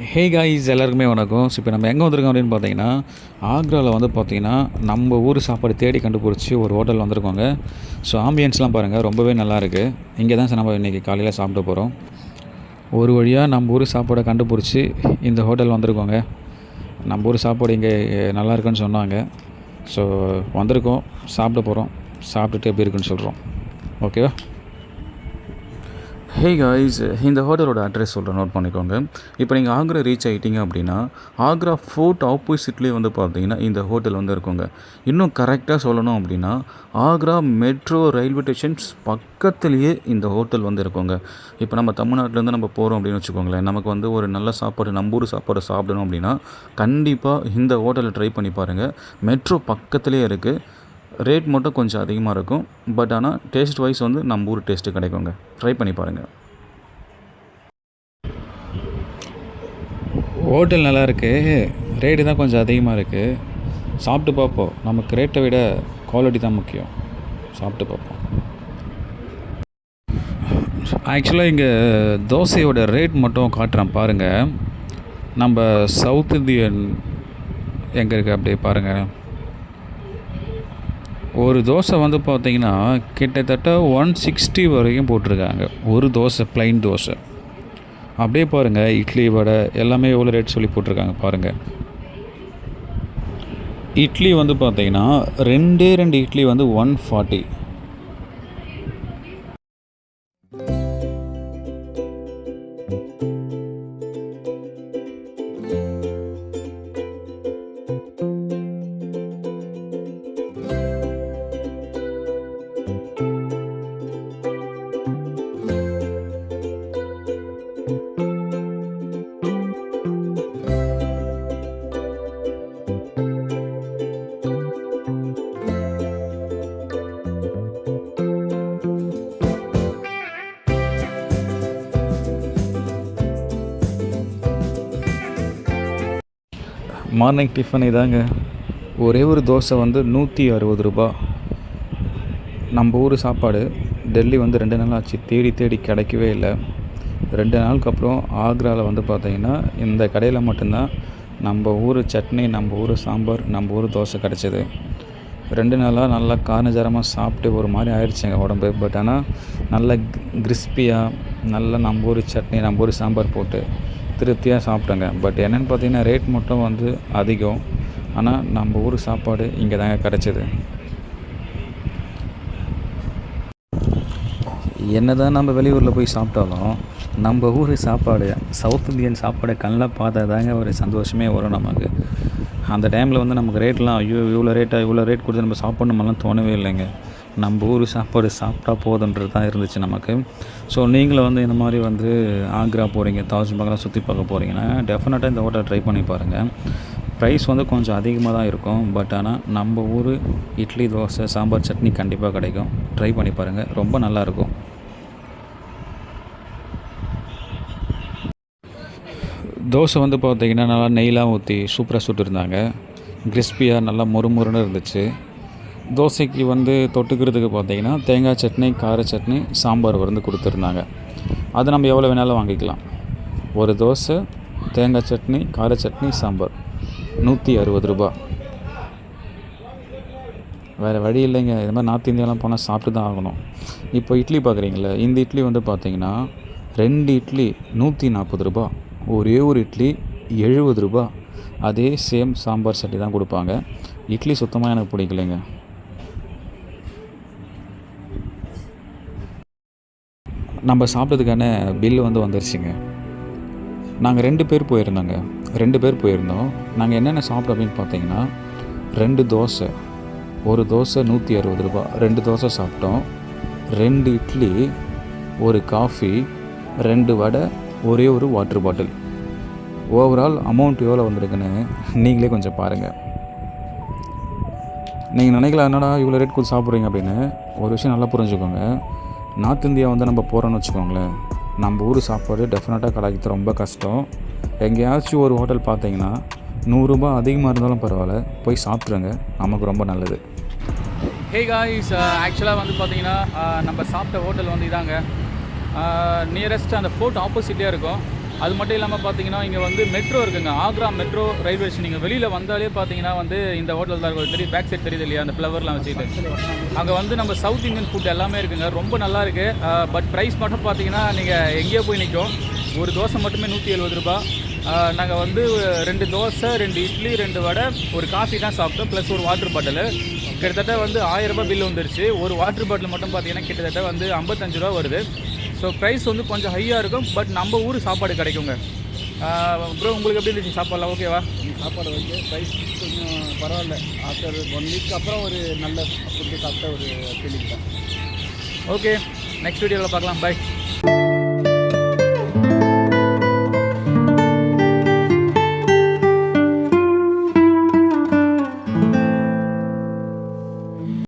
Hey guys எல்லாருக்குமே வணக்கம். So இப்போ நம்ம எங்கே வந்திருக்கோம் அப்படின்னு பார்த்தீங்கன்னா, ஆக்ராவில் வந்து பார்த்தீங்கன்னா நம்ம ஊர் சாப்பாடு தேடி கண்டுபிடிச்சி ஒரு ஹோட்டல் வந்திருக்கோங்க. ஸோ ஆம்பியன்ஸ்லாம் பாருங்கள், ரொம்பவே நல்லாயிருக்கு. இங்கே தான் சார் நம்ம இன்றைக்கி காலையில் சாப்பிட போகிறோம். ஒரு வழியாக நம்ம ஊர் சாப்பாடை கண்டுபிடிச்சி இந்த ஹோட்டல் வந்திருக்கோங்க. நம்ம ஊர் சாப்பாடு இங்கே நல்லா இருக்குன்னு சொன்னாங்க. ஸோ வந்திருக்கோம், சாப்பிட போகிறோம். சாப்பிட்டுட்டு எப்படி இருக்குன்னு சொல்கிறோம். ஓகேவா? ஹே காய்ஸ், இந்த ஹோட்டலோட அட்ரஸ் சொல்கிறேன், நோட் பண்ணிக்கோங்க. இப்போ நீங்கள் ஆக்ரா ரீச் ஆகிட்டீங்க அப்படின்னா, ஆக்ரா ஃபோர்ட் ஆப்போசிட்லேயே வந்து பார்த்தீங்கன்னா இந்த ஹோட்டல் வந்து இருக்குங்க. இன்னும் கரெக்டாக சொல்லணும் அப்படின்னா, ஆக்ரா மெட்ரோ ரயில்வே ஸ்டேஷன்ஸ் பக்கத்துலேயே இந்த ஹோட்டல் வந்து இருக்குங்க. இப்போ நம்ம தமிழ்நாட்டிலேருந்து நம்ம போகிறோம் அப்படின்னு வச்சுக்கோங்களேன், நமக்கு வந்து ஒரு நல்ல சாப்பாடு, நம்ம ஊர் சாப்பாடு சாப்பிடணும் அப்படின்னா கண்டிப்பாக இந்த ஹோட்டலை ட்ரை பண்ணி பாருங்கள். மெட்ரோ பக்கத்துலேயே இருக்குது. ரேட் மட்டும் கொஞ்சம் அதிகமாக இருக்கும். பட் ஆனால் டேஸ்ட் வைஸ் வந்து நம்ம ஊர் டேஸ்ட்டு கிடைக்குங்க. ட்ரை பண்ணி பாருங்கள். ஹோட்டல் நல்லா இருக்குது, ரேட்டு தான் கொஞ்சம் அதிகமாக இருக்குது. சாப்பிட்டு பார்ப்போம். நமக்கு ரேட்டை விட குவாலிட்டி தான் முக்கியம். சாப்பிட்டு பார்ப்போம். ஆக்சுவலாக இங்கே தோசையோட ரேட் மட்டும் காட்டுறேன் பாருங்கள். நம்ம சவுத் இந்தியன் எங்கே இருக்குது அப்படியே பாருங்கள். ஒரு தோசை வந்து பார்த்திங்கன்னா கிட்டத்தட்ட 160 வரைக்கும் போட்டிருக்காங்க. ஒரு தோசை, ப்ளைன் தோசை. அப்படியே பாருங்கள், இட்லி வடை எல்லாமே எவ்வளோ ரேட் சொல்லி போட்டிருக்காங்க பாருங்கள். இட்லி வந்து பார்த்திங்கன்னா ரெண்டு இட்லி வந்து 140. மார்னிங் டிஃபன் இதாங்க. ஒரே ஒரு தோசை வந்து 160 ரூபா. நம்ம ஊர் சாப்பாடு டெல்லி வந்து 2 நாள் ஆச்சு, தேடி கிடைக்கவே இல்லை. 2 நாளுக்கு அப்புறம் ஆக்ராவில் வந்து பார்த்திங்கன்னா இந்த கடையில் மட்டும்தான் நம்ம ஊர் சட்னி, நம்ம ஊர் சாம்பார், நம்ம ஊர் தோசை கிடச்சிது. 2 நாளாக நல்லா காரஞ்சாரமாக சாப்பிட்டு ஒரு மாதிரி ஆயிடுச்சுங்க உடம்பு. பட் ஆனால் நல்லா கிறிஸ்பியாக நல்லா நம்ம ஊர் சட்னி, நம்ம ஊர் சாம்பார் போட்டு திருப்தியாக சாப்பிட்டேங்க. பட் என்னென்னு பார்த்தீங்கன்னா ரேட் மட்டும் வந்து அதிகம். ஆனால் நம்ம ஊர் சாப்பாடு இங்கே தாங்க கிடச்சிது. என்ன தான் நம்ம வெளியூரில் போய் சாப்பிட்டாலும் நம்ம ஊர் சாப்பாடு, சவுத் இந்தியன் சாப்பாடை கண்ணில் பார்த்தா தாங்க ஒரு சந்தோஷமே வரும் நமக்கு. அந்த டைமில் வந்து நமக்கு ரேட்லாம் ஐயோ இவ்வளோ ரேட் கொடுத்து நம்ம சாப்பிட்ணுமெல்லாம் தோணவே இல்லைங்க. நம்ம ஊர் சாப்பாடு சாப்பிட்டா போதுன்றது தான் இருந்துச்சு நமக்கு. ஸோ நீங்களும் வந்து இந்த மாதிரி வந்து ஆக்ரா போகிறீங்க, தாஜ்மஹாலாம் சுற்றி பார்க்க போகிறீங்கன்னா டெஃபினட்டாக இந்த ஹோட்டல் ட்ரை பண்ணி பாருங்கள். ப்ரைஸ் வந்து கொஞ்சம் அதிகமாக தான் இருக்கும். பட் ஆனால் நம்ம ஊர் இட்லி, தோசை, சாம்பார், சட்னி கண்டிப்பாக கிடைக்கும். ட்ரை பண்ணி பாருங்கள், ரொம்ப நல்லாயிருக்கும். தோசை வந்து பார்த்திங்கன்னா நல்லா நெய்லாம் ஊற்றி சூப்பராக சுட்டுருந்தாங்க. கிறிஸ்பியாக நல்லா மொறுமொறுன்னு இருந்துச்சு. தோசைக்கு வந்து தொட்டுக்கிறதுக்கு பார்த்திங்கன்னா தேங்காய் சட்னி, கார சட்னி, சாம்பார் வந்து கொடுத்துருந்தாங்க. அது நம்ம எவ்வளோ வேணாலும் வாங்கிக்கலாம். ஒரு தோசை, தேங்காய் சட்னி, கார சட்னி, சாம்பார் 160 ரூபா. வேறு வழி இல்லைங்க. இது மாதிரி நார்த் இந்தியாலாம் போனால் சாப்பிட்டு தான் ஆகணும். இப்போ இட்லி பார்க்குறீங்களே, இந்த இட்லி வந்து பார்த்திங்கன்னா 2 இட்லி 140 ரூபா. ஒரே ஒரு இட்லி 70 ரூபா. அதே சேம் சாம்பார் சட்னி தான் கொடுப்பாங்க. இட்லி சுத்தமாக எனக்கு பிடிக்கலைங்க. நம்ம சாப்பிட்டதுக்கான பில்லு வந்து வந்துருச்சுங்க. நாங்கள் 2 பேர் போயிருந்தோம். நாங்கள் என்னென்ன சாப்பிட்டோம் அப்படின்னு பார்த்தீங்கன்னா 2 தோசை, ஒரு தோசை 160 ரூபா, 2 தோசை சாப்பிட்டோம். 2 இட்லி, ஒரு காஃபி, 2 வடை, ஒரே ஒரு வாட்டர் பாட்டில். ஓவரால் அமௌண்ட் எவ்வளோ வந்திருக்குன்னு நீங்களே கொஞ்சம் பாருங்கள். நீங்கள் நினைக்கலாம் என்னடா இவ்வளோ ரேட் கொடுத்து சாப்பிட்றீங்க அப்படின்னு. ஒரு விஷயம் நல்லா புரிஞ்சுக்கோங்க. நார்த் இந்தியா வந்து நம்ம போகிறோன்னு வச்சுக்கோங்களேன், நம்ம ஊர் சாப்பாடு டெஃபினட்டாக கிடைக்கிறது ரொம்ப கஷ்டம். எங்கேயாச்சும் ஒரு ஹோட்டல் பார்த்தீங்கன்னா 100 ரூபா அதிகமாக இருந்தாலும் பரவாயில்ல, போய் சாப்பிட்ருங்க, நமக்கு ரொம்ப நல்லது. ஹே காய்ஸ், ஆக்சுவலாக வந்து பார்த்தீங்கன்னா நம்ம சாப்பிட்ட ஹோட்டல் வந்து இதாங்க. நியரஸ்ட் அந்த ஃபோர்ட் ஆப்போசிட்டே இருக்கும். அது மட்டும் இல்லாமல் பார்த்தீங்கன்னா இங்கே வந்து மெட்ரோ இருக்குங்க. Agra metro railway station. நீங்கள் வெளியில் வந்தாலே பார்த்தீங்கன்னா வந்து இந்த ஹோட்டல் தான் இருக்கும். தெரியும், பேக் சைட் தெரியுது இல்லையா, அந்த ஃப்ளவர்லாம் வச்சுக்கிட்டு. அங்கே வந்து நம்ம சவுத் இந்தியன் ஃபுட் எல்லாமே இருக்குங்க. ரொம்ப நல்லா இருக்குது. பட் ப்ரைஸ் மட்டும் பார்த்தீங்கன்னா நீங்கள் எங்கேயோ போய் நிற்கும். ஒரு தோசை மட்டுமே 170 ரூபா. நாங்கள் வந்து 2 தோசை, 2 இட்லி, 2 வடை, ஒரு காஃபி தான் சாப்பிட்டோம். ப்ளஸ் ஒரு வாட்டர் பாட்டில். கிட்டத்தட்ட வந்து 1000 ரூபாய் பில் வந்துருச்சு. ஒரு வாட்டர் பாட்டில் மட்டும் பார்த்தீங்கன்னா கிட்டத்தட்ட வந்து 55 ரூபா வருது. ஸோ ப்ரைஸ் வந்து கொஞ்சம் ஹையாக இருக்கும். பட் நம்ம ஊர் சாப்பாடு கிடைக்குங்க. ப்ரோ, உங்களுக்கு எப்படி இருந்துச்சு சாப்பாடுலாம்? ஓகேவா? சாப்பாடு வந்து ப்ரைஸ் கொஞ்சம் பரவாயில்ல. ஆஃப்டர் 1 வீக் அப்புறம் ஒரு நல்ல ஃபுட்டு சாப்பிட்ட ஒரு ஃபீலிங் தான். ஓகே, நெக்ஸ்ட் வீடியோவில் பார்க்கலாம். பை.